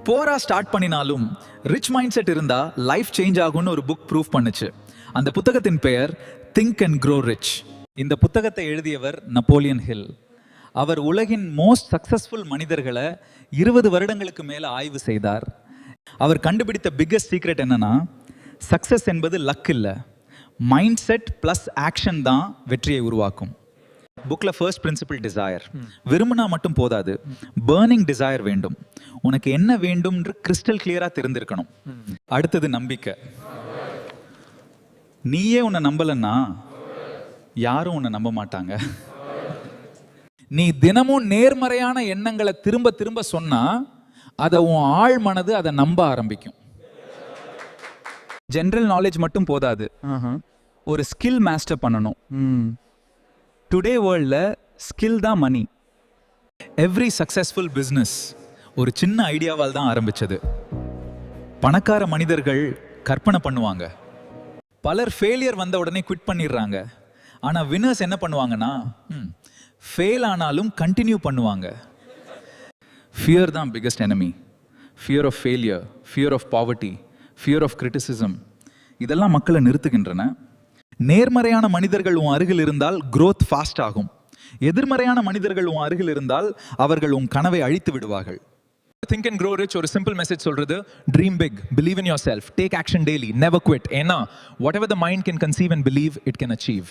Bora start பண்ணினாலும் rich mind set இருந்தா life change ஆகும்னு ஒரு புக் ப்ரூவ் பண்ணுச்சு. அந்த புத்தகத்தின் பெயர் திங்க் அண்ட் க்ரோ ரிச். இந்த புத்தகத்தை எழுதியவர் நப்போலியன் ஹில். அவர் உலகின் மோஸ்ட் சக்சஸ்ஃபுல் மனிதர்களை 20 வருடங்களுக்கு மேல ஆய்வு செய்தார். அவர் கண்டுபிடித்த பிக்கஸ்ட் சீக்ரெட் என்னன்னா, சக்சஸ் என்பது லக் இல்லை, மைண்ட் செட் பிளஸ் ஆக்ஷன் தான் வெற்றியை உருவாக்கும். புக்ல ஃபர்ஸ்ட் பிரின்சிபிள் டிசையர். விரும்பினா மட்டும் போதாது, பர்னிங் டிசையர் வேண்டும். உனக்கு என்ன வேண்டும் கிறிஸ்டல் கிளியரா தெரிந்திருக்கணும். அடுத்தது நம்பிக்கை. நீயே உன்னை நம்பலன்னா யாரும் உன்னை நம்ப மாட்டாங்க. நீ தினமும் நேர்மறையான எண்ணங்களை திரும்ப திரும்ப சொன்னா அதை உன் ஆழ் மனது அதை நம்ப ஆரம்பிக்கும். ஜென்ரல் நாலேஜ் மட்டும் போதாது, ஒரு ஸ்கில் மாஸ்டர் பண்ணணும். டுடே வேர்ல்டில் ஸ்கில் தான் மணி. எவ்ரி சக்சஸ்ஃபுல் பிஸ்னஸ் ஒரு சின்ன ஐடியாவால் தான் ஆரம்பிச்சது. பணக்கார மனிதர்கள் கற்பனை பண்ணுவாங்க. பலர் ஃபெயிலியர் வந்த உடனே குவிட் பண்ணிடுறாங்க. ஆனால் வின்னர்ஸ் என்ன பண்ணுவாங்கன்னா, ஃபெயில் ஆனாலும் கண்டினியூ பண்ணுவாங்க. ஃபியர் தான் biggest enemy. Fear of failure, fear of poverty, fear of criticism. இதெல்லாம் மக்களை நிறுத்துகின்றன. நேர்மறையான மனிதர்கள் உன் அருகில் இருந்தால் growth ஃபாஸ்ட் ஆகும். எதிர்மறையான மனிதர்கள் உன் அருகில் இருந்தால் அவர்கள் உன் கனவை அழித்து விடுவார்கள். திங்க் அண்ட் க்ரோ ரிச் ஒரு சிம்பிள் மெசேஜ் சொல்றது, dream big, believe in yourself, take action daily, never quit. ஏன்னா whatever the mind can conceive and believe it can achieve.